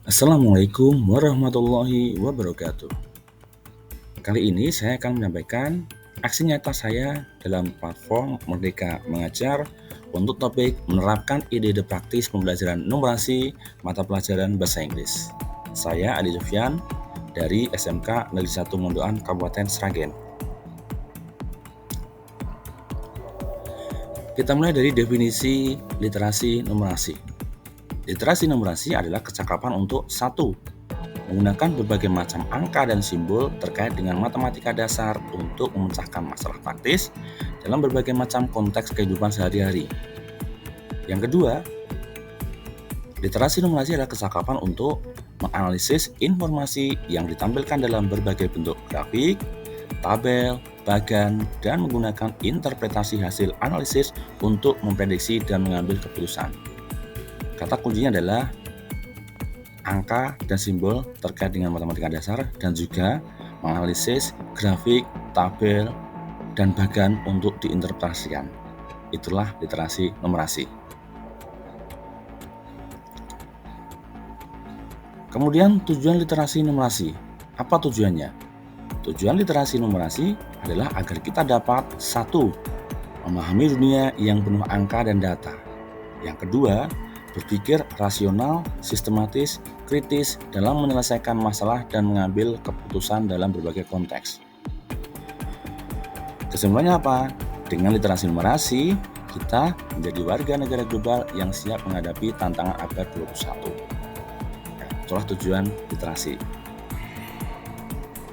Assalamualaikum warahmatullahi wabarakatuh. Kali ini saya akan menyampaikan aksi nyata saya dalam platform Merdeka Mengajar untuk topik menerapkan ide-ide praktis pembelajaran numerasi mata pelajaran bahasa Inggris. Saya Adi Sufyan dari SMK Negeri 1 Mondoan Kabupaten Sragen. Kita mulai dari definisi literasi numerasi. Literasi numerasi adalah kecakapan untuk satu, menggunakan berbagai macam angka dan simbol terkait dengan matematika dasar untuk memecahkan masalah praktis dalam berbagai macam konteks kehidupan sehari-hari. Yang kedua, literasi numerasi adalah kecakapan untuk menganalisis informasi yang ditampilkan dalam berbagai bentuk grafik, tabel, bagan, dan menggunakan interpretasi hasil analisis untuk memprediksi dan mengambil keputusan. Kata kuncinya adalah angka dan simbol terkait dengan matematika dasar dan juga menganalisis grafik, tabel, dan bagan untuk diinterpretasikan. Itulah literasi numerasi. Kemudian tujuan literasi numerasi. Apa tujuannya? Tujuan literasi numerasi adalah agar kita dapat satu, memahami dunia yang penuh angka dan data. Yang kedua, berpikir rasional, sistematis, kritis dalam menyelesaikan masalah dan mengambil keputusan dalam berbagai konteks. Kesimpulannya apa? Dengan literasi numerasi, kita menjadi warga negara global yang siap menghadapi tantangan abad 21. Itulah tujuan literasi.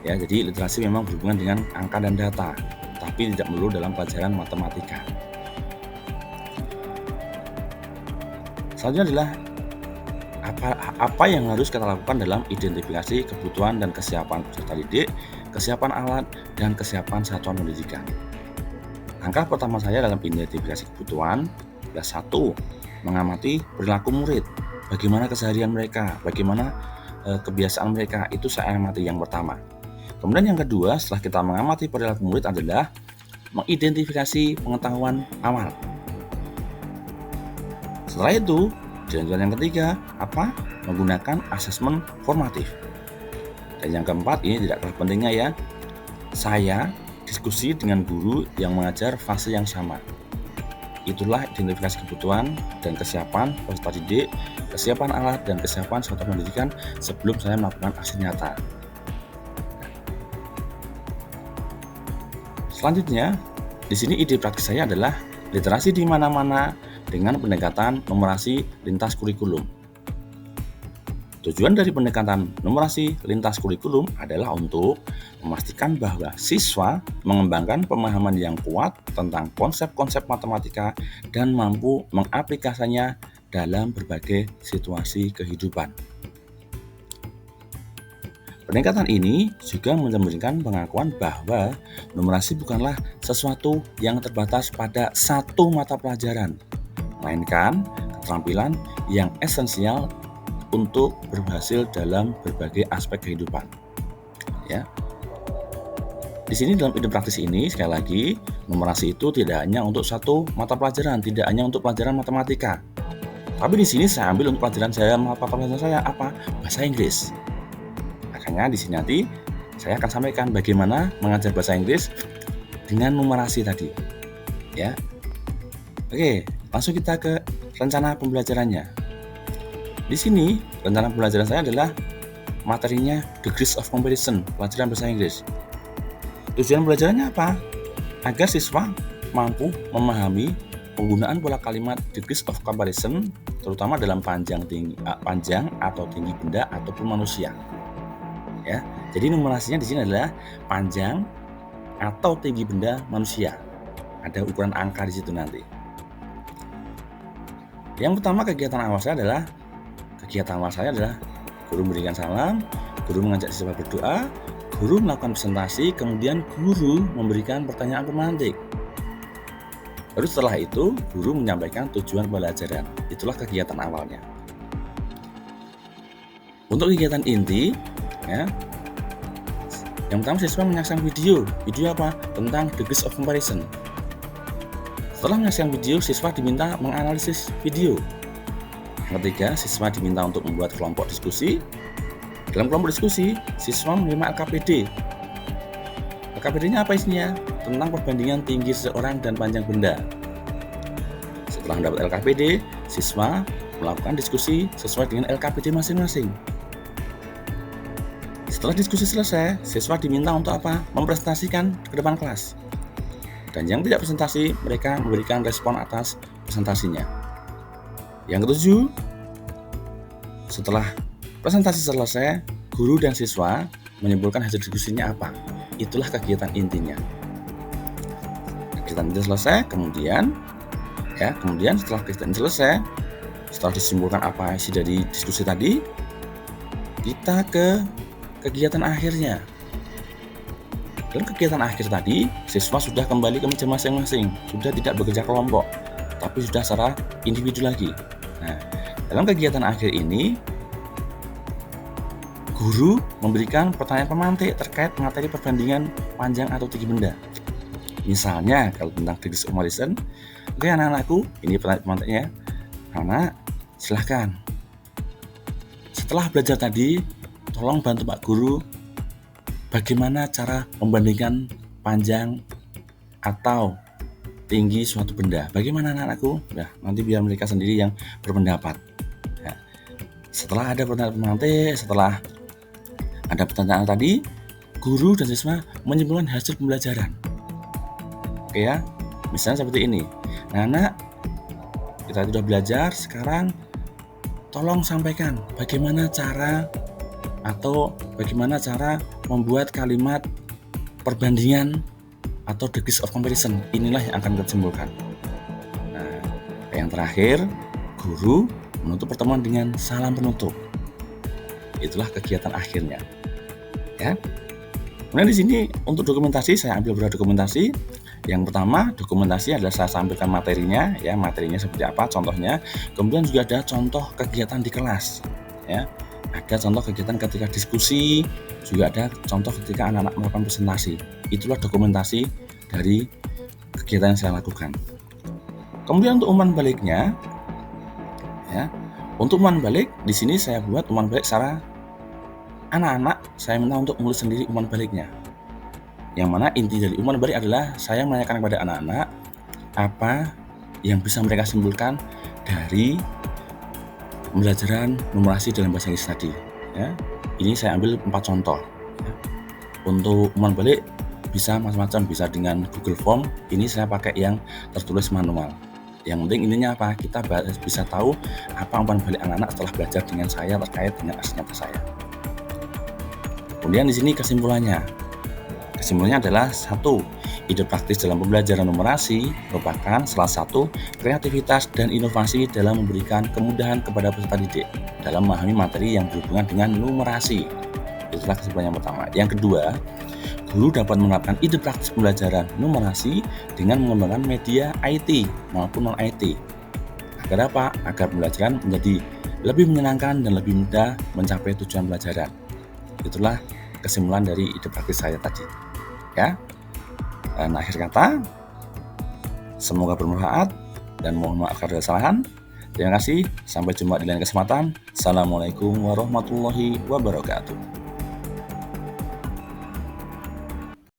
Ya, jadi literasi memang berhubungan dengan angka dan data, tapi tidak melulu dalam pelajaran matematika. Selanjutnya adalah apa yang harus kita lakukan dalam identifikasi kebutuhan dan kesiapan peserta didik, kesiapan alat, dan kesiapan satuan pendidikan. Langkah pertama saya dalam identifikasi kebutuhan adalah satu, mengamati perilaku murid, bagaimana keseharian mereka, bagaimana kebiasaan mereka, itu saya amati yang pertama. Kemudian yang kedua, setelah kita mengamati perilaku murid adalah mengidentifikasi pengetahuan awal. Setelah itu, tujuan yang ketiga, menggunakan asesmen formatif. Dan yang keempat, ini tidak kalah pentingnya ya, saya diskusi dengan guru yang mengajar fase yang sama. Itulah identifikasi kebutuhan dan kesiapan peserta didik, kesiapan alat, dan kesiapan satuan pendidikan sebelum saya melakukan aksi nyata. Selanjutnya, di sini ide praktis saya adalah literasi di mana-mana dengan pendekatan numerasi lintas kurikulum. Tujuan dari pendekatan numerasi lintas kurikulum adalah untuk memastikan bahwa siswa mengembangkan pemahaman yang kuat tentang konsep-konsep matematika dan mampu mengaplikasikannya dalam berbagai situasi kehidupan. Pendekatan ini juga mencerminkan pengakuan bahwa numerasi bukanlah sesuatu yang terbatas pada satu mata pelajaran, melainkan keterampilan yang esensial untuk berhasil dalam berbagai aspek kehidupan. Ya. Di sini dalam ide praktis ini, sekali lagi, numerasi itu tidak hanya untuk satu mata pelajaran, tidak hanya untuk pelajaran matematika. Tapi di sini saya ambil untuk pelajaran saya, mata pelajaran saya bahasa Inggris. Makanya di sini nanti saya akan sampaikan bagaimana mengajar bahasa Inggris dengan numerasi tadi. Ya. Oke, langsung kita ke rencana pembelajarannya. Di sini rencana pembelajaran saya adalah materinya Degrees of Comparison, pelajaran bahasa Inggris. Tujuan pembelajarannya apa? Agar siswa mampu memahami penggunaan pola kalimat Degrees of Comparison, terutama dalam panjang atau tinggi benda ataupun manusia. Ya, jadi numerasinya di sini adalah panjang atau tinggi benda manusia. Ada ukuran angka di situ nanti. Yang pertama kegiatan awal saya adalah guru memberikan salam, guru mengajak siswa berdoa, guru melakukan presentasi, kemudian guru memberikan pertanyaan pemantik. Baru setelah itu guru menyampaikan tujuan pembelajaran. Itulah kegiatan awalnya. Untuk kegiatan inti, ya, yang pertama siswa menyaksikan video apa? Tentang Degrees of Comparison. Setelah menyaksikan video, siswa diminta menganalisis video. Yang ketiga, siswa diminta untuk membuat kelompok diskusi. Dalam kelompok diskusi, siswa menerima LKPD. LKPD-nya apa isinya? Tentang perbandingan tinggi seseorang dan panjang benda. Setelah mendapat LKPD, siswa melakukan diskusi sesuai dengan LKPD masing-masing. Setelah diskusi selesai, siswa diminta untuk apa? Mempresentasikan ke depan kelas. Dan yang tidak presentasi, mereka memberikan respon atas presentasinya. Yang ketujuh, setelah presentasi selesai, guru dan siswa menyimpulkan hasil diskusinya apa. Itulah kegiatan intinya. Kegiatan inti selesai, kemudian setelah kegiatan selesai, setelah disimpulkan apa isi dari diskusi tadi, kita ke kegiatan akhirnya. Dalam kegiatan akhir tadi, siswa sudah kembali ke meja masing-masing, sudah tidak bekerja kelompok, tapi sudah secara individu lagi. Nah, dalam kegiatan akhir ini, guru memberikan pertanyaan pemantik terkait materi perbandingan panjang atau tinggi benda. Misalnya, kalau tentang degrees of comparison, oke anak-anakku, ini pertanyaan pemantiknya. Anak, silahkan. Setelah belajar tadi, tolong bantu Pak Guru bagaimana cara membandingkan panjang atau tinggi suatu benda. Bagaimana anak-anakku? Nah, nanti biar mereka sendiri yang berpendapat. Ya. Setelah ada pertanyaan pemantik, setelah ada pertanyaan tadi, guru dan siswa menyimpulkan hasil pembelajaran. Oke ya, misalnya seperti ini. Nah, anak, kita sudah belajar, sekarang tolong sampaikan bagaimana cara membuat kalimat perbandingan atau degrees of comparison. Inilah yang akan kita simpulkan. Nah, yang terakhir, guru menutup pertemuan dengan salam penutup. Itulah kegiatan akhirnya. Ya. Kemudian di sini untuk dokumentasi saya ambil beberapa dokumentasi. Yang pertama, dokumentasi adalah saya sampaikan materinya, ya, materinya seperti apa, contohnya. Kemudian juga ada contoh kegiatan di kelas, ya. Ada contoh kegiatan ketika diskusi, juga ada contoh ketika anak-anak melakukan presentasi. Itulah dokumentasi dari kegiatan yang saya lakukan. Kemudian untuk umpan baliknya, ya, untuk umpan balik di sini saya buat umpan balik secara anak-anak saya minta untuk menulis sendiri umpan baliknya. Yang mana inti dari umpan balik adalah saya menanyakan kepada anak-anak apa yang bisa mereka simpulkan dari pembelajaran numerasi dalam bahasa Inggris tadi. Ya, ini saya ambil 4 contoh. Ya. Untuk umpan balik bisa macam-macam, bisa dengan Google Form. Ini saya pakai yang tertulis manual. Yang penting intinya apa? Kita bisa tahu apa umpan balik anak-anak setelah belajar dengan saya terkait dengan aksi nyata saya. Kemudian di sini kesimpulannya. Kesimpulannya adalah 1. Ide praktis dalam pembelajaran numerasi merupakan salah satu kreativitas dan inovasi dalam memberikan kemudahan kepada peserta didik dalam memahami materi yang berhubungan dengan numerasi. Itulah kesimpulan yang pertama. Yang kedua, guru dapat menerapkan ide praktis pembelajaran numerasi dengan mengembangkan media IT maupun non-IT. Agar apa? Agar pembelajaran menjadi lebih menyenangkan dan lebih mudah mencapai tujuan pelajaran. Itulah kesimpulan dari ide praktis saya tadi. Ya. Dan akhir kata, semoga bermanfaat dan mohon maaf kalau ada kesalahan. Terima kasih, sampai jumpa di lain kesempatan. Assalamualaikum warahmatullahi wabarakatuh.